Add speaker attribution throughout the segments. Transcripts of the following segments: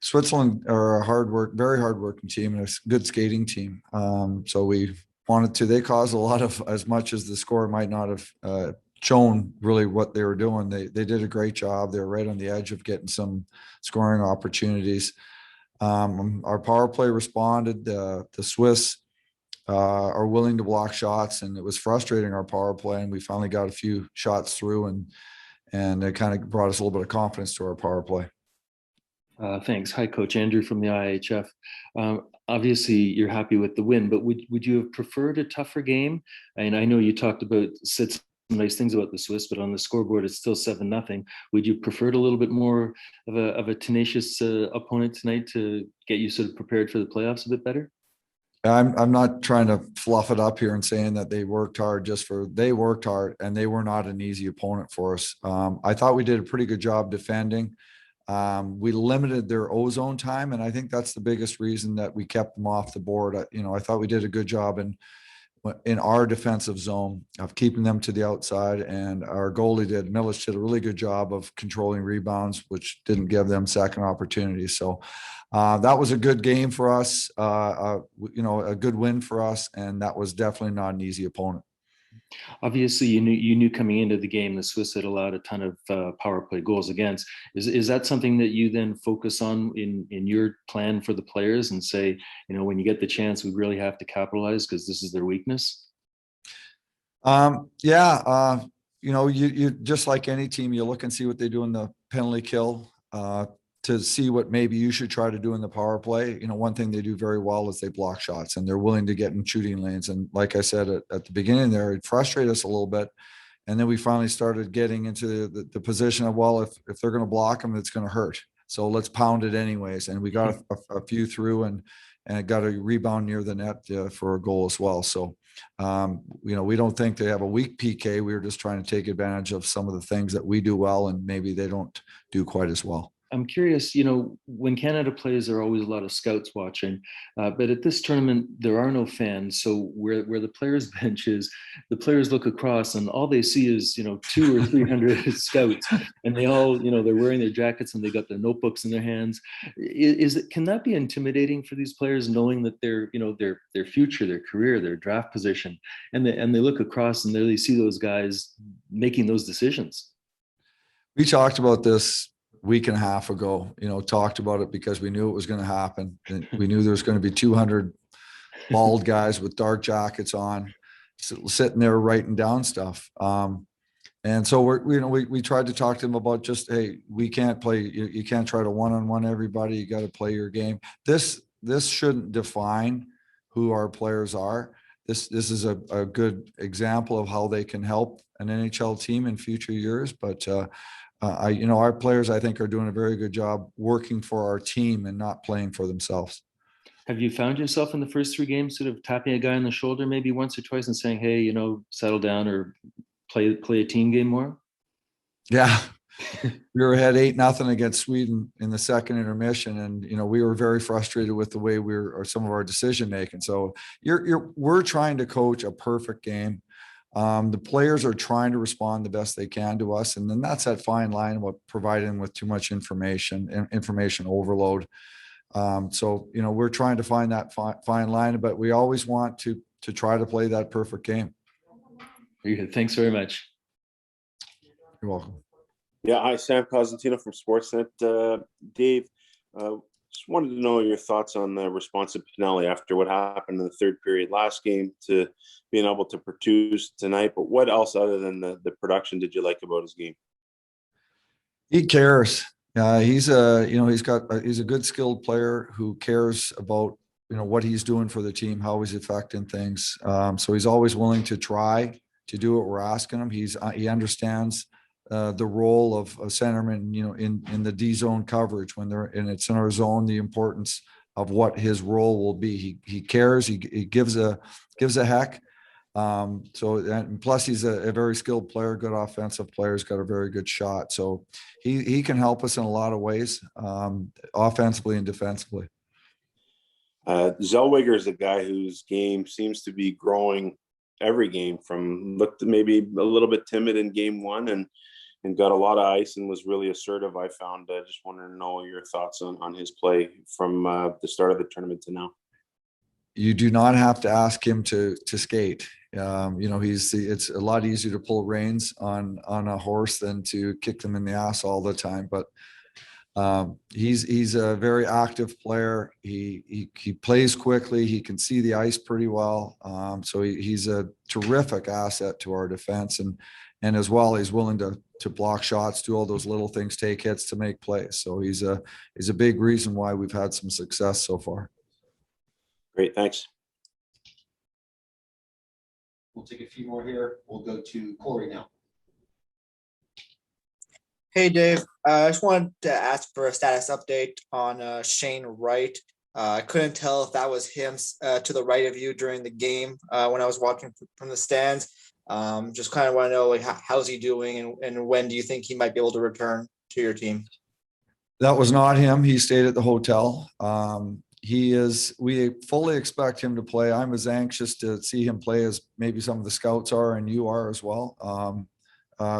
Speaker 1: Switzerland are very hard-working team and a good skating team. So we wanted to. They caused a lot of, as much as the score might not have shown really what they were doing. They did a great job. They were right on the edge of getting some scoring opportunities. Our power play responded. The Swiss are willing to block shots, and it was frustrating our power play. And we finally got a few shots through, and it kind of brought us a little bit of confidence to our power play.
Speaker 2: Thanks. Hi, Coach Andrew from the IIHF. Obviously, you're happy with the win, but would you have preferred a tougher game? And I know you said some nice things about the Swiss, but on the scoreboard, it's still 7-0. Would you prefer a little bit more of a tenacious opponent tonight to get you sort of prepared for the playoffs a bit better?
Speaker 1: I'm not trying to fluff it up here and saying that they worked hard. They worked hard, and they were not an easy opponent for us. I thought we did a pretty good job defending. We limited their ozone time, and I think that's the biggest reason that we kept them off the board. I thought we did a good job in our defensive zone of keeping them to the outside, and our goalie Milic did a really good job of controlling rebounds, which didn't give them second opportunities. So that was a good game for us, a good win for us, and that was definitely not an easy opponent.
Speaker 2: Obviously, you knew coming into the game the Swiss had allowed a ton of power play goals against. Is that something that you then focus on in your plan for the players and say, when you get the chance, we really have to capitalize because this is their weakness?
Speaker 1: You just like any team, you look and see what they do in the penalty kill to see what maybe you should try to do in the power play. One thing they do very well is they block shots, and they're willing to get in shooting lanes. And like I said at the beginning there, it frustrated us a little bit. And then we finally started getting into the position of, well, if they're going to block them, it's going to hurt. So let's pound it anyways. And we got a few through and got a rebound near the net for a goal as well. So, we don't think they have a weak PK. We were just trying to take advantage of some of the things that we do well, and maybe they don't do quite as well.
Speaker 2: I'm curious, when Canada plays, there are always a lot of scouts watching, but at this tournament, there are no fans. So where the players' bench is, the players look across and all they see is, 200 or 300 scouts, and they all, they're wearing their jackets and they got their notebooks in their hands. Can that be intimidating for these players, knowing that their future, their career, their draft position, and they look across and they see those guys making those decisions?
Speaker 1: We talked about this week and a half ago, talked about it because we knew it was going to happen. And we knew there was going to be 200 bald guys with dark jackets on sitting there writing down stuff. And so we tried to talk to them about just, hey, we can't play. You can't try to one-on-one everybody. You got to play your game. This shouldn't define who our players are. This is a good example of how they can help an NHL team in future years. But our players, I think, are doing a very good job working for our team and not playing for themselves.
Speaker 2: Have you found yourself in the first 3 games sort of tapping a guy on the shoulder maybe once or twice and saying, hey, settle down or play a team game more?
Speaker 1: Yeah. We were ahead 8-0 against Sweden in the second intermission. And, we were very frustrated with the way or some of our decision making. So we're trying to coach a perfect game. The players are trying to respond the best they can to us. And then that's that fine line about providing with too much information and information overload. So, we're trying to find that fine line, but we always want to try to play that perfect game.
Speaker 2: Very good. Thanks very much.
Speaker 1: You're welcome.
Speaker 3: Yeah. Hi, Sam Cosentino from Sportsnet. Dave, just wanted to know your thoughts on the response of Pinelli after what happened in the third period last game to being able to produce tonight. But what else other than the production did you like about his game?
Speaker 1: He cares. He's a good skilled player who cares about, what he's doing for the team, how he's affecting things. So he's always willing to try to do what we're asking him. He understands the role of a centerman, in the D zone coverage it's in our zone, the importance of what his role will be. He cares. He gives a heck. And plus he's a very skilled player, good offensive player. He's got a very good shot. So he can help us in a lot of ways, offensively and defensively.
Speaker 3: Zellweger is a guy whose game seems to be growing every game. From looked maybe a little bit timid in game 1 and and got a lot of ice and was really assertive. I found. I just wanted to know your thoughts on his play from the start of the tournament to now.
Speaker 1: You do not have to ask him to skate. It's a lot easier to pull reins on a horse than to kick them in the ass all the time. But he's a very active player. He plays quickly. He can see the ice pretty well. So he's a terrific asset to our defense. And as well, he's willing to block shots, do all those little things, take hits to make plays. So he's a big reason why we've had some success so far.
Speaker 3: Great, thanks.
Speaker 4: We'll take a few more here. We'll go to Corey now.
Speaker 5: Hey, Dave. I just wanted to ask for a status update on Shane Wright. I couldn't tell if that was him to the right of you during the game when I was watching from the stands. Just kind of want to know, like, how's he doing, and when do you think he might be able to return to your team?
Speaker 1: That was not him. He stayed at the hotel. We fully expect him to play. I'm as anxious to see him play as maybe some of the scouts are, and you are as well.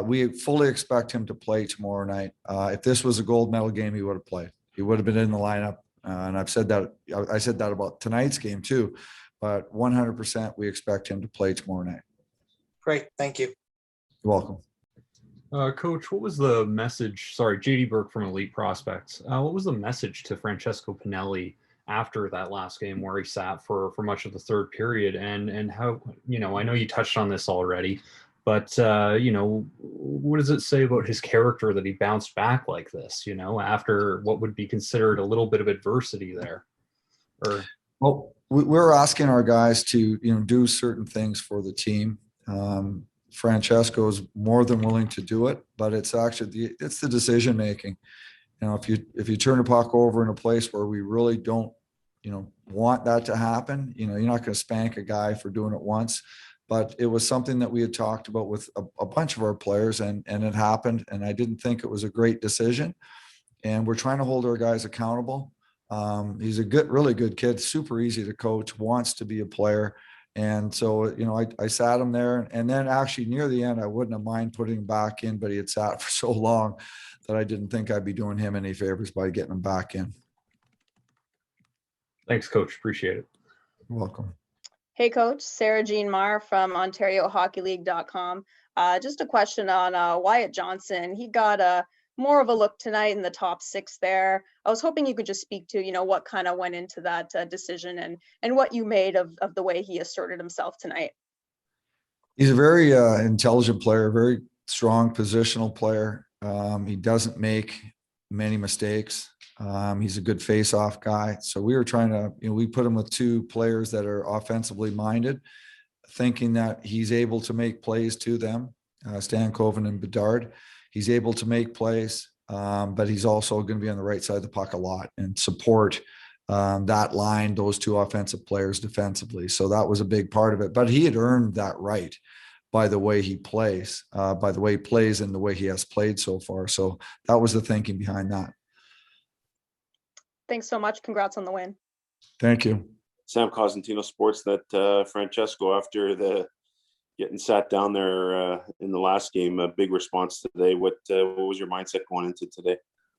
Speaker 1: We fully expect him to play tomorrow night. If this was a gold medal game, he would have played. He would have been in the lineup. And I've said that. I said that about tonight's game too, but 100% we expect him to play tomorrow night.
Speaker 5: Great. Thank you.
Speaker 1: You're welcome.
Speaker 6: Coach, what was the message? Sorry, JD Burke from Elite Prospects. What was the message to Francesco Pinelli after that last game where he sat for much of the third period, and how, I know you touched on this already, but what does it say about his character that he bounced back like this, after what would be considered a little bit of adversity there?
Speaker 1: Well, we're asking our guys to, do certain things for the team. Francesco is more than willing to do it, but it's actually it's the decision making. If you turn a puck over in a place where we really don't, want that to happen, you're not going to spank a guy for doing it once. But it was something that we had talked about with a bunch of our players, and it happened. And I didn't think it was a great decision. And we're trying to hold our guys accountable. He's a really good kid, super easy to coach, wants to be a player. And so, I sat him there, and then actually near the end, I wouldn't have mind putting him back in, but he had sat for so long that I didn't think I'd be doing him any favors by getting him back in.
Speaker 6: Thanks, Coach. Appreciate it.
Speaker 1: You're welcome.
Speaker 7: Hey, Coach. Sarah Jean Marr from OntarioHockeyLeague.com. Just a question on Wyatt Johnston. He got more of a look tonight in the top six there. I was hoping you could just speak to, what kind of went into that decision and what you made of the way he asserted himself tonight. He's
Speaker 1: a very intelligent player, very strong positional player. He doesn't make many mistakes. He's a good face-off guy. So we were trying to, we put him with two players that are offensively minded, thinking that he's able to make plays to them, Stankoven and Bedard. He's able to make plays, but he's also going to be on the right side of the puck a lot and support that line, those two offensive players defensively. So that was a big part of it. But he had earned that right by the way he plays, and the way he has played so far. So that was the thinking behind that.
Speaker 7: Thanks so much. Congrats on the win.
Speaker 1: Thank you.
Speaker 3: Sam Cosentino, Sportsnet. Francesco, after getting sat down there in the last game, a big response today. What was your mindset going into today?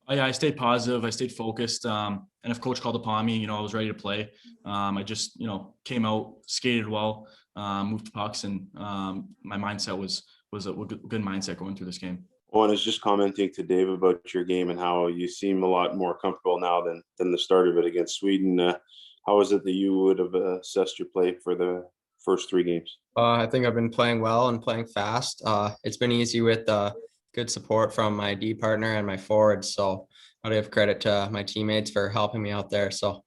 Speaker 8: Oh, yeah, I stayed positive. I stayed focused. And if coach called upon me, I was ready to play. I just, came out, skated well, moved pucks, and my mindset was a good mindset going through this game.
Speaker 3: Well, and I was just commenting to Dave about your game and how you seem a lot more comfortable now than the start of it against Sweden. How is it that you would have assessed your play for the first three games?
Speaker 9: I think I've been playing well and playing fast. It's been easy with good support from my D partner and my forwards. So I give credit to my teammates for helping me out there. So